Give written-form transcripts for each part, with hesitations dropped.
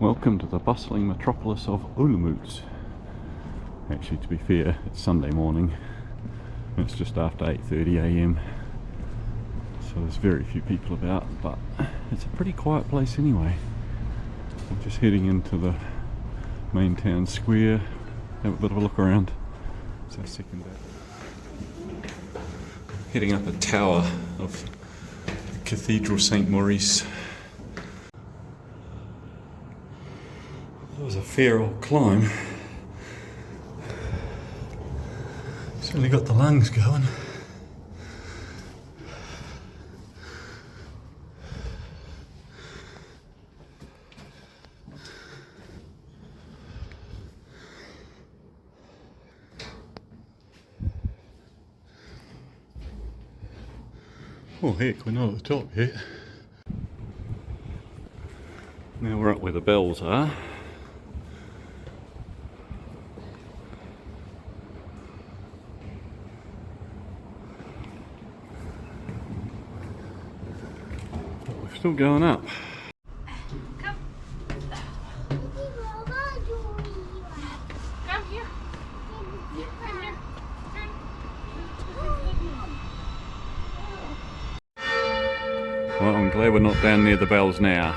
Welcome to the bustling metropolis of Olomouc. Actually, to be fair, it's Sunday morning. It's just after 8:30 AM, so there's very few people about, but it's a pretty quiet place anyway. I'm just heading into the main town square, have a bit of a look around. It's our second day. Heading up a tower of the Cathedral St Maurice. That was a fair old climb. Certainly got the lungs going. Oh heck, we're not at the top yet. Now we're up where the bells are. But we're still going up. Come. Come here. Come here. Well, I'm glad we're not down near the bells now.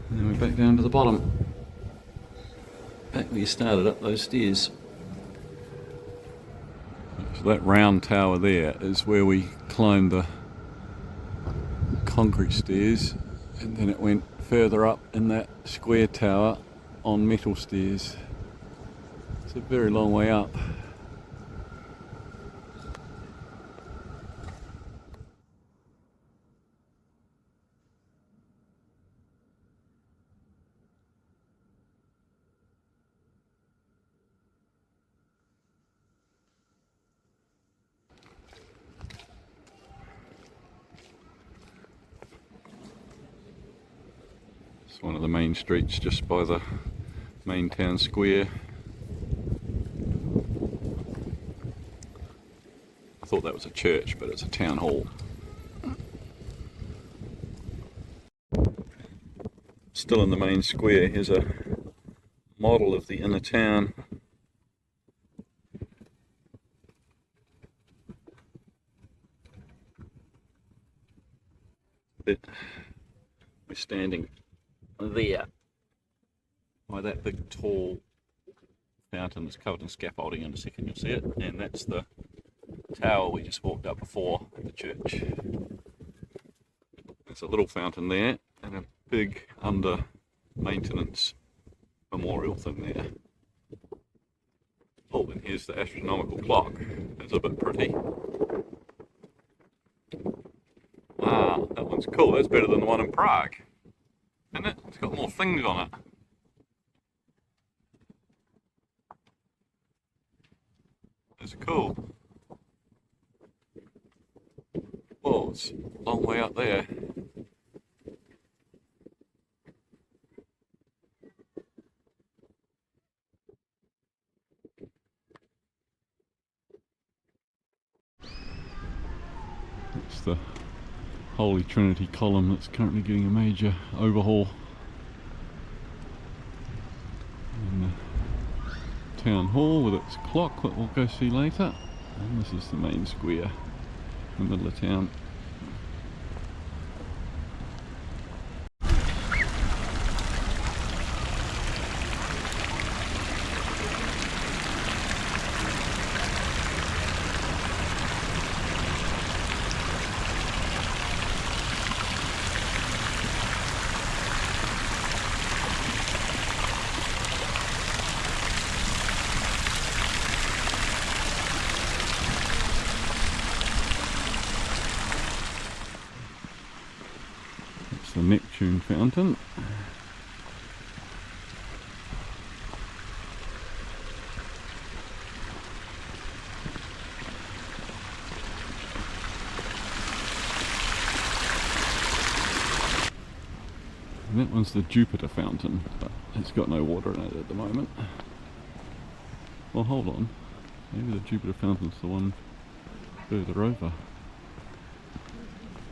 And then we're back down to the bottom. Back where you started up those stairs. So that round tower there is where we climbed the concrete stairs, and then it went further up in that square tower on metal stairs. It's a very long way up. It's one of the main streets just by the main town square. I thought that was a church, but it's a town hall. Still in the main square, here's a model of the inner town. We're standing there by that big tall fountain that's covered in scaffolding. In a second you'll see it, and that's the tower we just walked up before, the church. There's a little fountain there and a big under maintenance memorial thing there. Oh, and here's the astronomical clock. It's a bit pretty. Wow, that one's cool. That's better than the one in Prague, isn't it? It's got more things on it. It's cool. Whoa, it's a long way up there. It's the Holy Trinity column that's currently getting a major overhaul. And the town hall with its clock that we'll go see later. And this is the main square in the middle of town. the Neptune fountain. And that one's the Jupiter fountain, but it's got no water in it at the moment. Well, hold on. Maybe the Jupiter fountain's the one further over.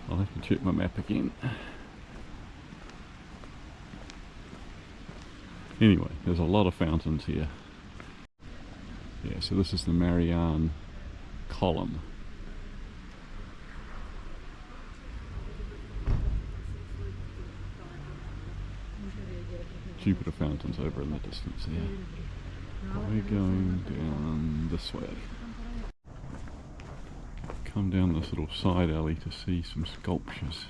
I'll have to check my map again. Anyway, there's a lot of fountains here. Yeah, so this is the Marianne column. Jupiter fountains over in the distance here. We're going down this way. Come down this little side alley to see some sculptures.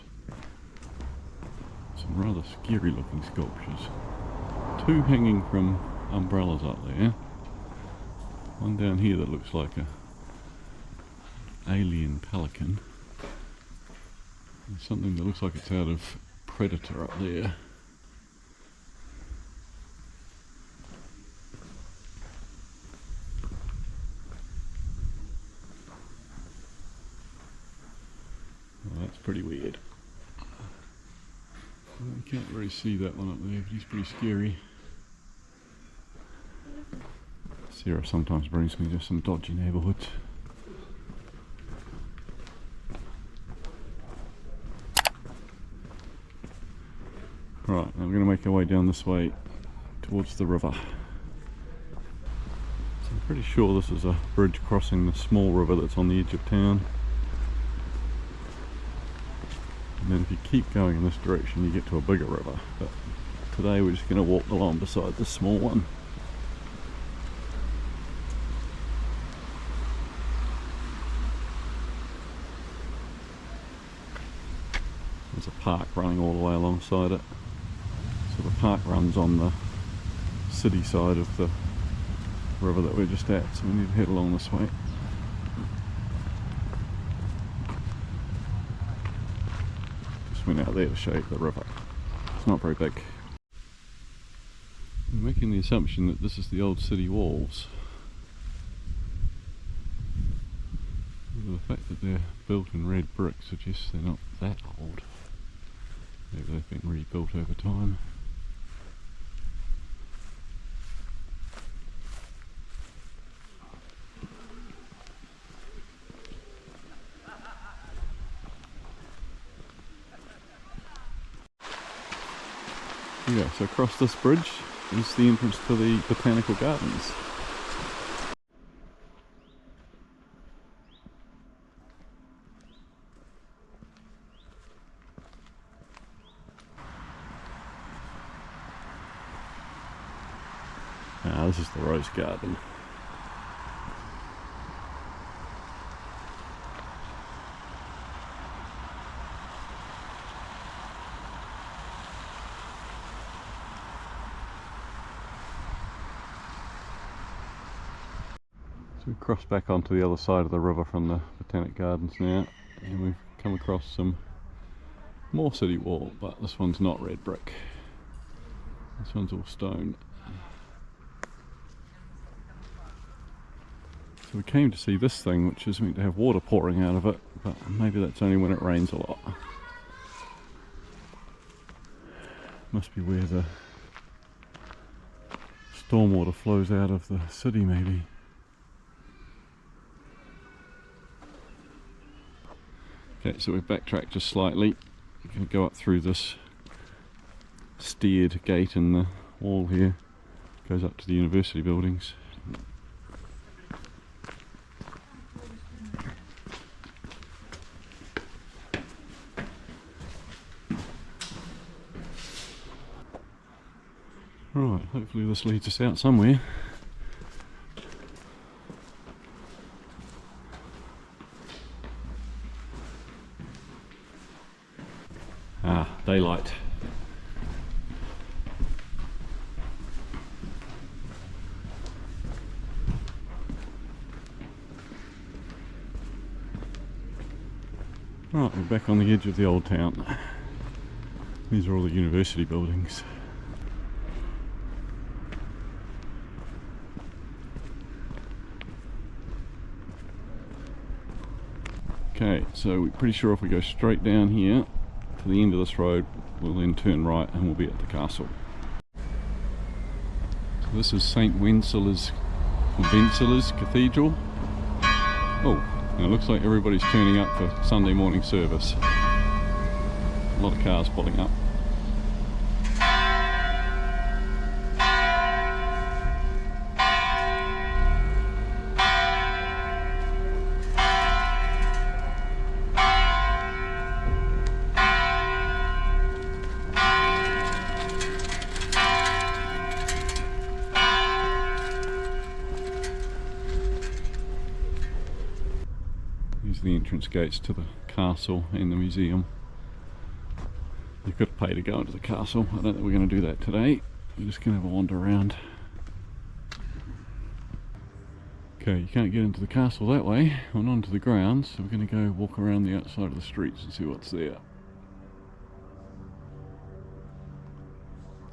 Some rather scary looking sculptures. Two hanging from umbrellas up there. One down here that looks like a alien pelican. And something that looks like it's out of Predator up there. Pretty weird. I can't really see that one up there, but he's pretty scary. Sarah sometimes brings me to some dodgy neighbourhoods. Right, now we're going to make our way down this way towards the river. So I'm pretty sure this is a bridge crossing the small river that's on the edge of town. And then if you keep going in this direction you get to a bigger river, but today we're just going to walk along beside this small one. There's a park running all the way alongside it. So the park runs on the city side of the river that we're just at, so we need to head along this way. Went out there to show you the river. It's not very big. I'm making the assumption that this is the old city walls. The fact that they're built in red brick suggests they're not that old. Maybe they've been rebuilt over time. Yeah, so across this bridge is the entrance to the Botanical Gardens. Ah, this is the Rose Garden. So we've crossed back onto the other side of the river from the Botanic Gardens now, and we've come across some more city wall, but this one's not red brick. This one's all stone. So we came to see this thing, which is meant to have water pouring out of it, but maybe that's only when it rains a lot. Must be where the stormwater flows out of the city, maybe. Okay, so we've backtracked just slightly. We're going to go up through this steered gate in the wall here. Goes up to the university buildings. Right, hopefully this leads us out somewhere. Ah, daylight. Right, we're back on the edge of the old town. These are all the university buildings. Okay, so we're pretty sure if we go straight down here to the end of this road, we'll then turn right and we'll be at the castle. So this is St Wenceslas Cathedral. Oh, and it looks like everybody's turning up for Sunday morning service. A lot of cars pulling up. These are the entrance gates to the castle and the museum. You could pay to go into the castle. I don't think we're going to do that today. We're just going to have a wander around. Okay, you can't get into the castle that way, and onto the grounds, so we're going to go walk around the outside of the streets and see what's there.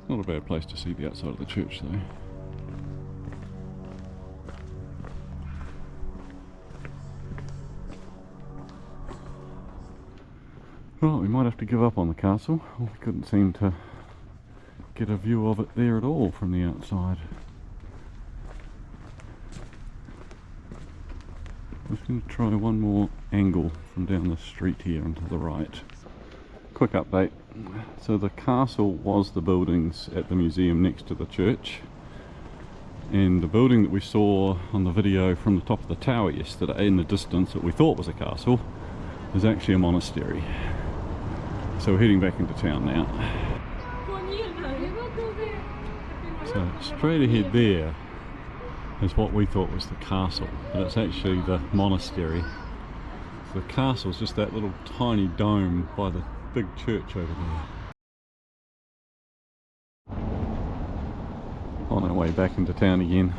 Not a bad place to see the outside of the church though. Well, we might have to give up on the castle. We couldn't seem to get a view of it there at all from the outside. I'm just going to try one more angle from down the street here and to the right. Quick update. So the castle was the buildings at the museum next to the church. And the building that we saw on the video from the top of the tower yesterday in the distance that we thought was a castle is actually a monastery. So we're heading back into town now. So straight ahead there is what we thought was the castle, but it's actually the monastery. So the castle is just that little tiny dome by the big church over there. On our way back into town again.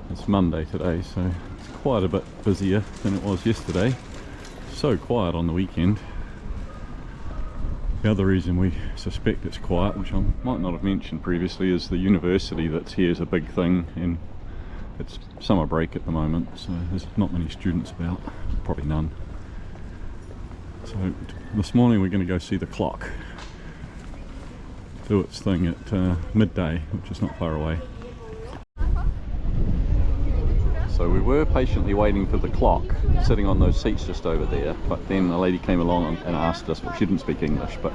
It's Monday today, so it's quite a bit busier than it was yesterday. So quiet on the weekend. The other reason we suspect it's quiet, which I might not have mentioned previously, is the university that's here is a big thing, and it's summer break at the moment, so there's not many students about, probably none. So this morning we're going to go see the clock do its thing at midday, which is not far away. So we were patiently waiting for the clock, sitting on those seats just over there, but then a lady came along and asked us, well, she didn't speak English, but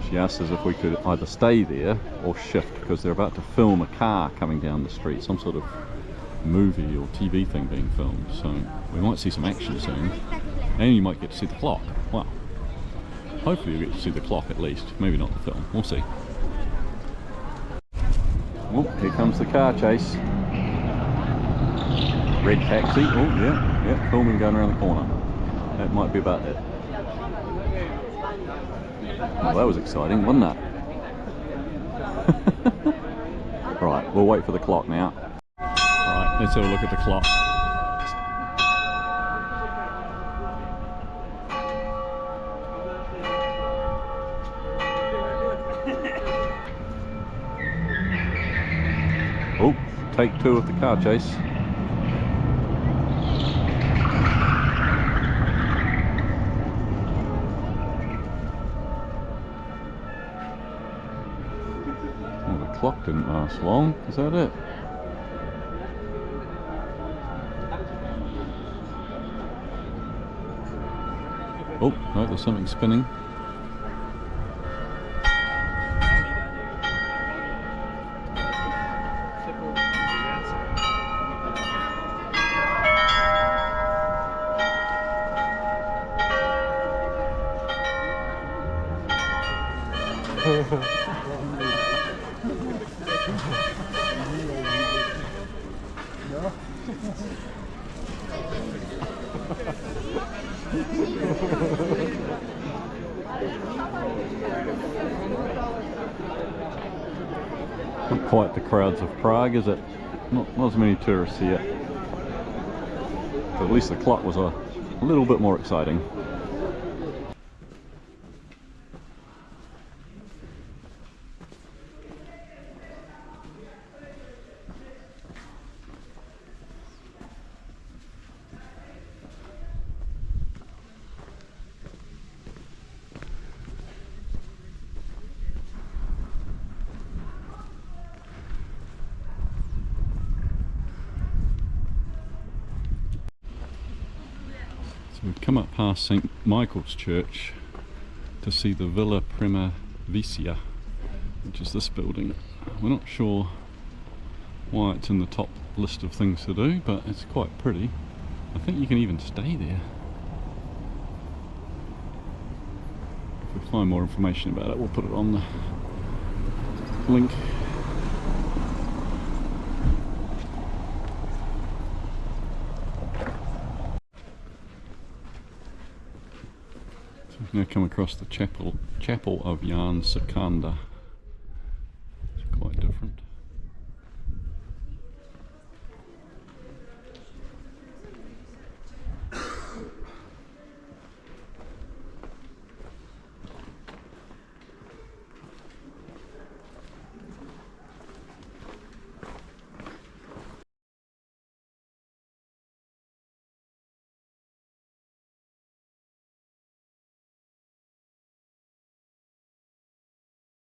she asked us if we could either stay there or shift, because they're about to film a car coming down the street, some sort of movie or TV thing being filmed, so we might see some action soon, and you might get to see the clock. Wow. Hopefully you'll get to see the clock at least, maybe not the film, we'll see. Oh, here comes the car chase. Red taxi, oh yeah, filming going around the corner. That might be about it. Well, that was exciting, wasn't it? Right, we'll wait for the clock now. Right, let's have a look at the clock. Oh, take two of the car chase. Clock didn't last long, is that it? Oh, no, there's something spinning. Not quite the crowds of Prague, is it? Not as many tourists here. But at least the clock was a little bit more exciting. we've come up past St Michael's Church to see the Villa Primavera, which is this building. We're not sure why it's in the top list of things to do, but it's quite pretty. I think you can even stay there. If we find more information about it, we'll put it on the link. So we've now come across the chapel of Jan Secunda.